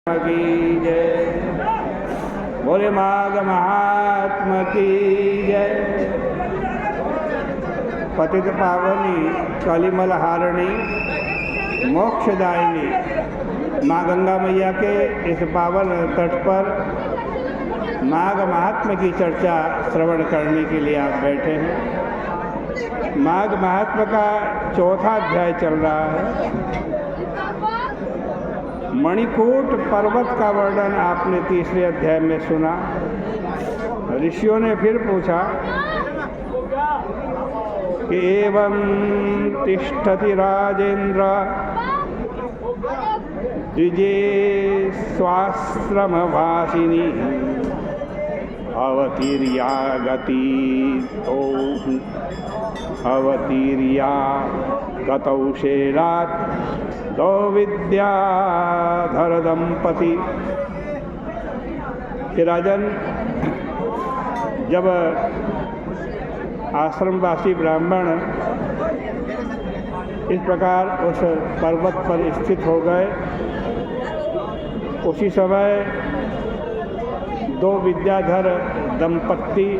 की जय। बोले माघ महात्मा की जय। पतित पावनी कलिमल हारिणी मोक्षदायिनी माँ गंगा मैया के इस पावन तट पर माघ महात्मा की चर्चा श्रवण करने के लिए आप बैठे हैं। माघ महात्मा का चौथा अध्याय चल रहा है। मणिकूट पर्वत का वर्णन आपने तीसरे अध्याय में सुना। ऋषियों ने फिर पूछा कि एवं तिष्ठति राजेंद्र द्विजे स्वाश्रमवासिनी अवतीर्या गति तो अवतीर्या गतौ शेलात् दो विद्याधर दंपति। कि राजन, जब आश्रमवासी ब्राह्मण इस प्रकार उस पर्वत पर स्थित हो गए, उसी समय दो विद्याधर दंपत्ति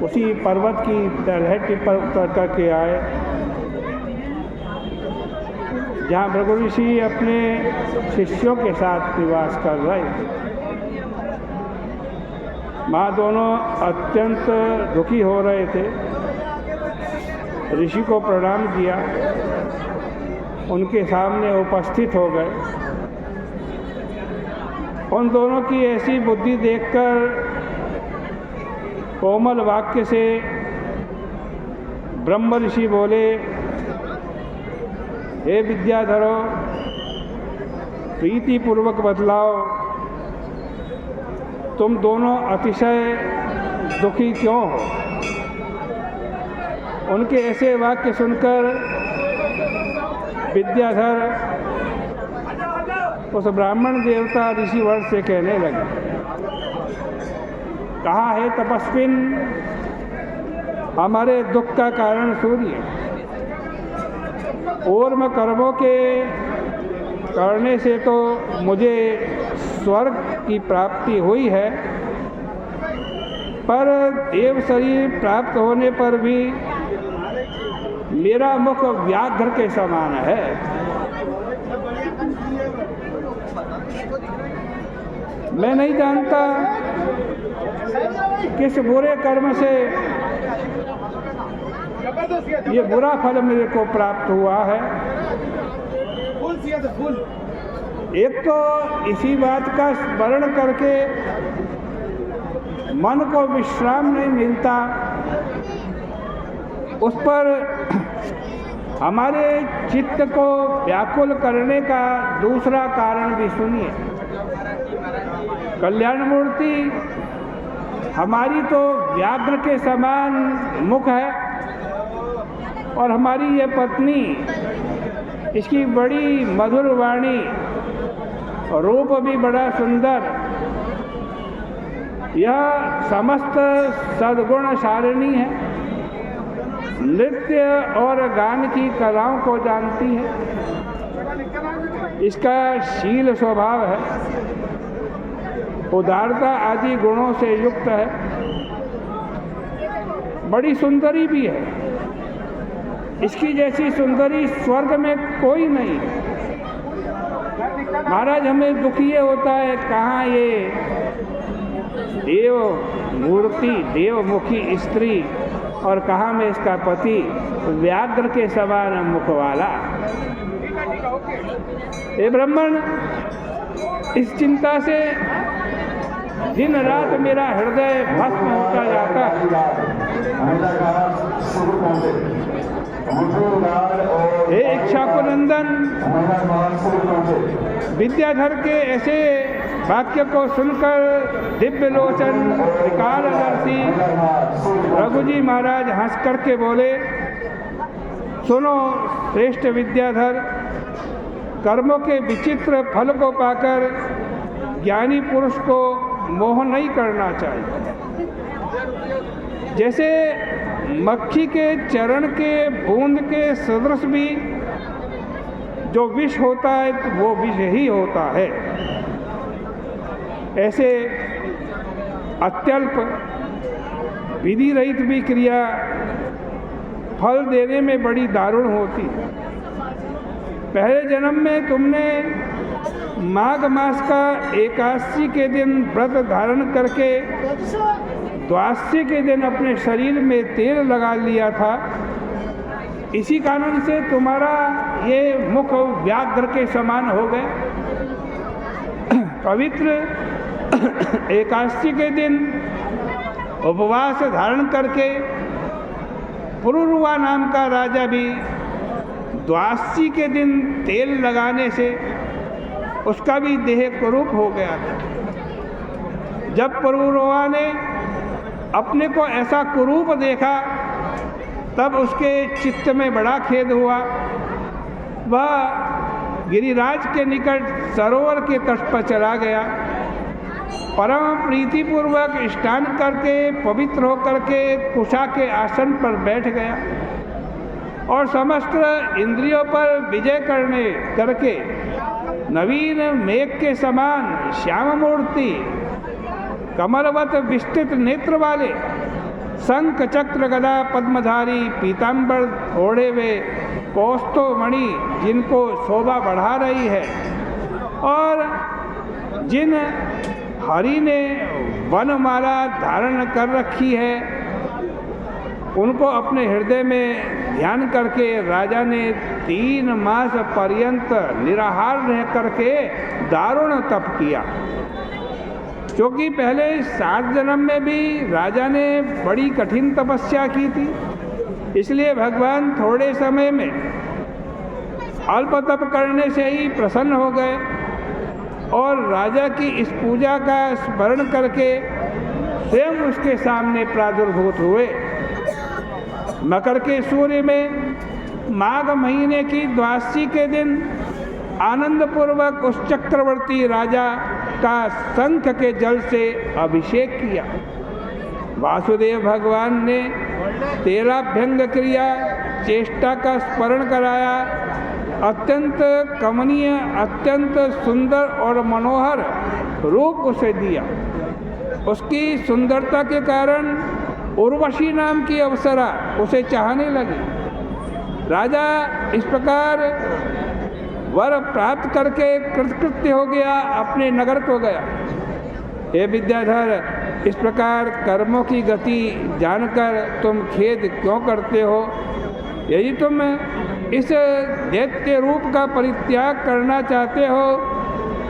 उसी पर्वत की तलहटी पर उतर करके आए, जहाँ भृगु ऋषि अपने शिष्यों के साथ निवास कर रहे थे। वहाँ दोनों अत्यंत दुखी हो रहे थे। ऋषि को प्रणाम किया, उनके सामने उपस्थित हो गए। उन दोनों की ऐसी बुद्धि देखकर कोमल वाक्य से ब्रह्म ऋषि बोले, हे विद्याधरो, प्रीति पूर्वक बतलाओ, तुम दोनों अतिशय दुखी क्यों हो? उनके ऐसे वाक्य सुनकर विद्याधर उस ब्राह्मण देवता ऋषि वर से कहने लगे, कहा है तपस्विन, हमारे दुख का कारण सूर्य ओर्म कर्मों के करने से तो मुझे स्वर्ग की प्राप्ति हुई है, पर देव शरीर प्राप्त होने पर भी मेरा मुख व्याघ्र के समान है। मैं नहीं जानता किस बुरे कर्म से ये बुरा फल मेरे को प्राप्त हुआ है। एक तो इसी बात का स्मरण करके मन को विश्राम नहीं मिलता, उस पर हमारे चित्त को व्याकुल करने का दूसरा कारण भी सुनिए। कल्याण मूर्ति हमारी तो व्याघ्र के समान मुख है, और हमारी ये पत्नी, इसकी बड़ी मधुर वाणी, रूप भी बड़ा सुंदर, यह समस्त सद्गुणशालिनी है, नृत्य और गान की कलाओं को जानती है, इसका शील स्वभाव है, उदारता आदि गुणों से युक्त है, बड़ी सुंदरी भी है। इसकी जैसी सुंदरी स्वर्ग में कोई नहीं। महाराज, हमें दुख ये होता है, कहाँ ये देव मूर्ति, देवमुखी स्त्री, और कहाँ में इसका पति व्याघ्र के समान मुख वाला। हे ब्राह्मण, इस चिंता से दिन रात मेरा हृदय भस्म होता जाता है। हे इक्ष्वाकुनंदन, विद्याधर के ऐसे वाक्य को सुनकर दिव्य लोचन त्रिकालदर्शी रघु जी महाराज हंस करके बोले, सुनो श्रेष्ठ विद्याधर, कर्मों के विचित्र फल को पाकर ज्ञानी पुरुष को मोह नहीं करना चाहिए। जैसे मक्खी के चरण के बूंद के सदृश भी जो विष होता है तो वो विष ही होता है। ऐसे अत्यल्प विधि रहित भी क्रिया फल देने में बड़ी दारुण होती है। पहले जन्म में तुमने माघ मास का एकादशी के दिन व्रत धारण करके द्वादशी के दिन अपने शरीर में तेल लगा लिया था। इसी कारण से तुम्हारा ये मुख व्याघ्र के समान हो गए। पवित्र एकादशी के दिन उपवास धारण करके पुरुरवा नाम का राजा भी द्वादशी के दिन तेल लगाने से उसका भी देह कुरूप हो गया था। जब पुरुरवा ने अपने को ऐसा कुरूप देखा तब उसके चित्त में बड़ा खेद हुआ। वह गिरिराज के निकट सरोवर के तट पर चला गया। परम प्रीतिपूर्वक स्नान करके पवित्र होकर के कुशा के आसन पर बैठ गया और समस्त इंद्रियों पर विजय करके नवीन मेघ के समान श्याम मूर्ति कमलवत विस्तृत नेत्र वाले शंख चक्र गदा पद्मधारी पीताम्बर ओढ़े हुए कौस्तो मणि जिनको शोभा बढ़ा रही है और जिन हरि ने वनमाला धारण कर रखी है उनको अपने हृदय में ध्यान करके राजा ने 3 मास पर्यंत निराहार रह करके दारुण तप किया। क्योंकि पहले 7 जन्म में भी राजा ने बड़ी कठिन तपस्या की थी, इसलिए भगवान थोड़े समय में अल्प तप करने से ही प्रसन्न हो गए और राजा की इस पूजा का स्मरण करके स्वयं उसके सामने प्रादुर्भूत हुए। मकर के सूर्य में माघ महीने की द्वादशी के दिन आनंद पूर्वक उस चक्रवर्ती राजा का शंख के जल से अभिषेक किया। वासुदेव भगवान ने तेलाभ्यंग क्रिया चेष्टा का स्मरण कराया। अत्यंत कमनीय, अत्यंत सुंदर और मनोहर रूप उसे दिया। उसकी सुंदरता के कारण उर्वशी नाम की अप्सरा उसे चाहने लगी। राजा इस प्रकार वर प्राप्त करके कृतकृत्य हो गया, अपने नगर को गया। हे विद्याधर, इस प्रकार कर्मों की गति जानकर तुम खेद क्यों करते हो? यदि तुम इस दैत्य रूप का परित्याग करना चाहते हो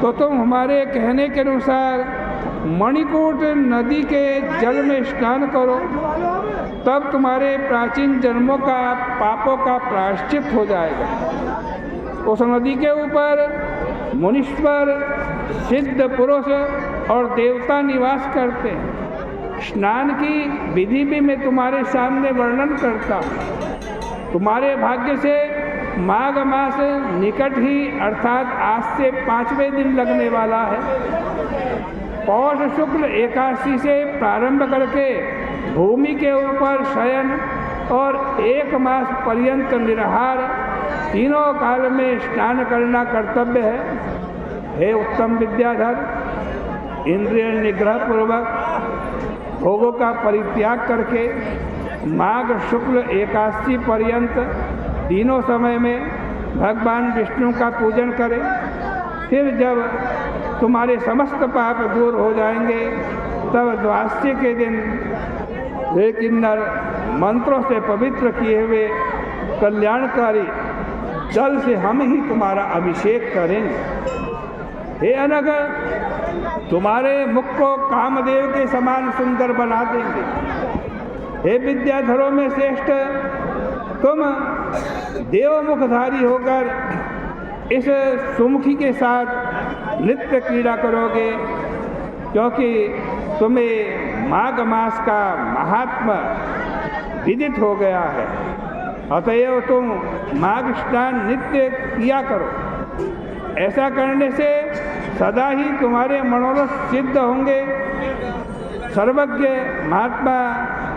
तो तुम हमारे कहने के अनुसार मणिकूट नदी के जल में स्नान करो, तब तुम्हारे प्राचीन जन्मों का पापों का प्रायश्चित हो जाएगा। उस नदी के ऊपर मुनीश्वर, सिद्ध पुरुष और देवता निवास करते हैं। स्नान की विधि भी मैं तुम्हारे सामने वर्णन करता हूँ। तुम्हारे भाग्य से माघ मास निकट ही अर्थात आज से 5वें दिन लगने वाला है। पौष शुक्ल एकादशी से प्रारंभ करके भूमि के ऊपर शयन और 1 मास पर्यंत निराहार तीनों काल में स्नान करना कर्तव्य है। हे उत्तम विद्याधर, इंद्रिय निग्रह पूर्वक भोगों का परित्याग करके माघ शुक्ल एकादशी पर्यंत तीनों समय में भगवान विष्णु का पूजन करें। फिर जब तुम्हारे समस्त पाप दूर हो जाएंगे तब द्वादशी के दिन वे किन्नर मंत्रों से पवित्र किए हुए कल्याणकारी जल से हम ही तुम्हारा अभिषेक करेंगे। हे अनघ, तुम्हारे मुख को कामदेव के समान सुंदर बना देंगे। हे विद्याधरों में श्रेष्ठ, तुम देवमुखधारी होकर इस सुमुखी के साथ नित्य क्रीड़ा करोगे, क्योंकि तुम्हें माघ मास का महात्मा विदित हो गया है। अतएव तुम माघ स्नान नित्य किया करो। ऐसा करने से सदा ही तुम्हारे मनोरथ सिद्ध होंगे। सर्वज्ञ महात्मा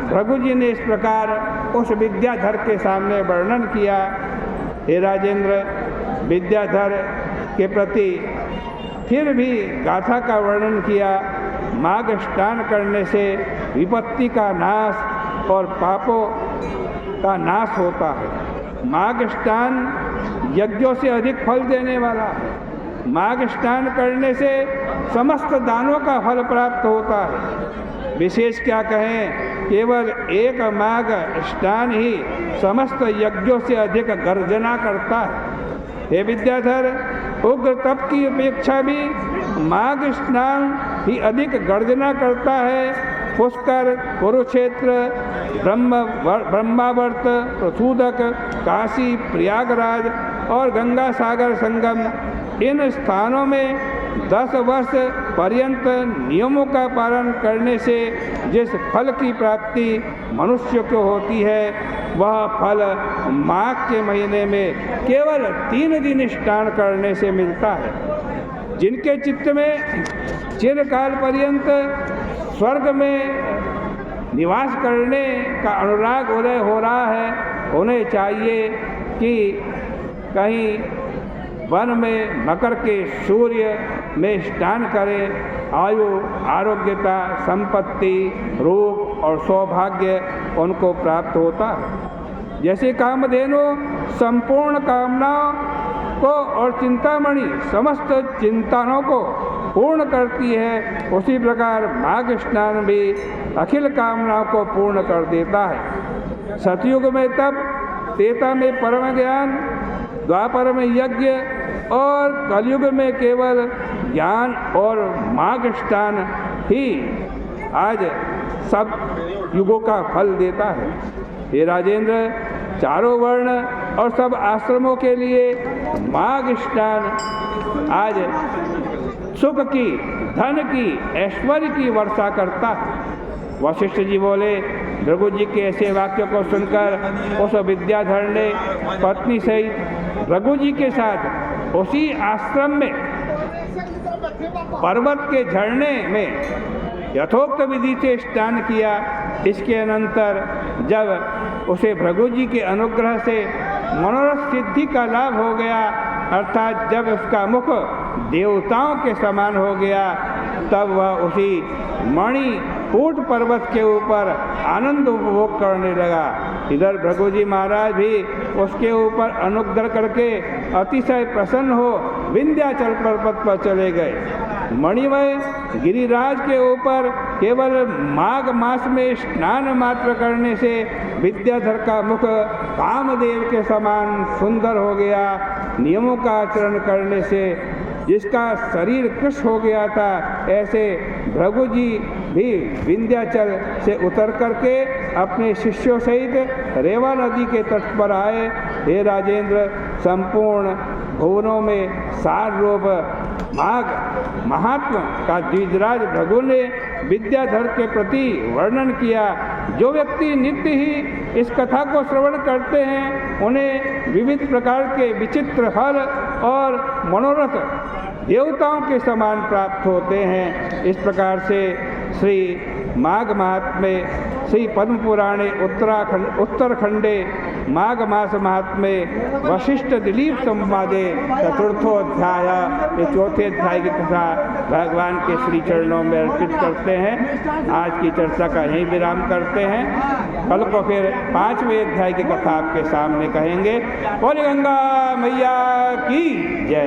भृगु जी ने इस प्रकार उस विद्याधर के सामने वर्णन किया। हे राजेंद्र, विद्याधर के प्रति फिर भी गाथा का वर्णन किया। माघ स्नान करने से विपत्ति का नाश और पापों का नाश होता है। माघ स्नान यज्ञों से अधिक फल देने वाला है। माघ स्नान करने से समस्त दानों का फल प्राप्त होता है। विशेष क्या कहें, केवल एक माघ स्नान ही समस्त यज्ञों से अधिक गर्जना करता है। हे विद्याधर, उग्र तप की अपेक्षा भी माघ स्नान ही अधिक गर्जना करता है। पुष्कर, कुरुक्षेत्र, ब्रह्मावर्त, प्रसूदक, काशी, प्रयागराज और गंगा सागर संगम, इन स्थानों में 10 वर्ष पर्यंत नियमों का पालन करने से जिस फल की प्राप्ति मनुष्य को होती है, वह फल माघ के महीने में केवल 3 दिन स्नान करने से मिलता है। जिनके चित्त में चिरकाल पर्यंत स्वर्ग में निवास करने का अनुराग उदय हो रहा है, उन्हें चाहिए कि कहीं वन में मकर के सूर्य में स्नान करें। आयु, आरोग्यता, संपत्ति, रूप और सौभाग्य उनको प्राप्त होता है। जैसे कामधेनु संपूर्ण कामनाओं को और चिंतामणि समस्त चिंतनों को पूर्ण करती है, उसी प्रकार माघ स्नान भी अखिल कामनाओं को पूर्ण कर देता है। सतयुग में तप, त्रेता में परम ज्ञान, द्वापर में यज्ञ और कलयुग में केवल ज्ञान और माघ स्नान ही आज सब युगों का फल देता है। हे राजेंद्र, चारों वर्ण और सब आश्रमों के लिए माघ स्नान आज सुख की, धन की, ऐश्वर्य की वर्षा करता है। वशिष्ठ जी बोले, भृगु जी के ऐसे वाक्य को सुनकर उस विद्याधर ने पत्नी सहित भृगु जी के साथ उसी आश्रम में पर्वत के झरने में यथोक्त विधि से स्नान किया। इसके अनंतर जब उसे भृगु जी के अनुग्रह से मनोरथ सिद्धि का लाभ हो गया, अर्थात जब उसका मुख देवताओं के समान हो गया, तब वह उसी मणिकूट पर्वत के ऊपर आनंद उपभोग करने लगा। इधर भृगु जी महाराज भी उसके ऊपर अनुग्रह करके अतिशय प्रसन्न हो विंध्याचल पर्वत पर चले गए। मणिमय गिरिराज के ऊपर केवल माघ मास में स्नान मात्र करने से विद्याधर का मुख कामदेव के समान सुंदर हो गया। नियमों का आचरण करने से जिसका शरीर कृश हो गया था, ऐसे भृगु जी भी विंध्याचल से उतर करके अपने शिष्यों सहित रेवा नदी के तट पर आए। हे राजेंद्र, संपूर्ण भुवनों में सार रूप माघ महात्मा का द्विजराज भृगु ने विद्याधर के प्रति वर्णन किया। जो व्यक्ति नित्य ही इस कथा को श्रवण करते हैं, उन्हें विविध प्रकार के विचित्र फल और मनोरथ देवताओं के समान प्राप्त होते हैं। इस प्रकार से श्री माघ महात्म्य श्री पद्म पुराणे उत्तरखंडे माघ मास महात्म्य वशिष्ठ दिलीप संवादे चतुर्थोध्याय, ये चौथे अध्याय की कथा भगवान के श्री चरणों में अर्पित करते हैं। आज की चर्चा का यहीं विराम करते हैं। कल को फिर 5वें अध्याय की कथा आपके सामने कहेंगे। बोले गंगा मैया की जय।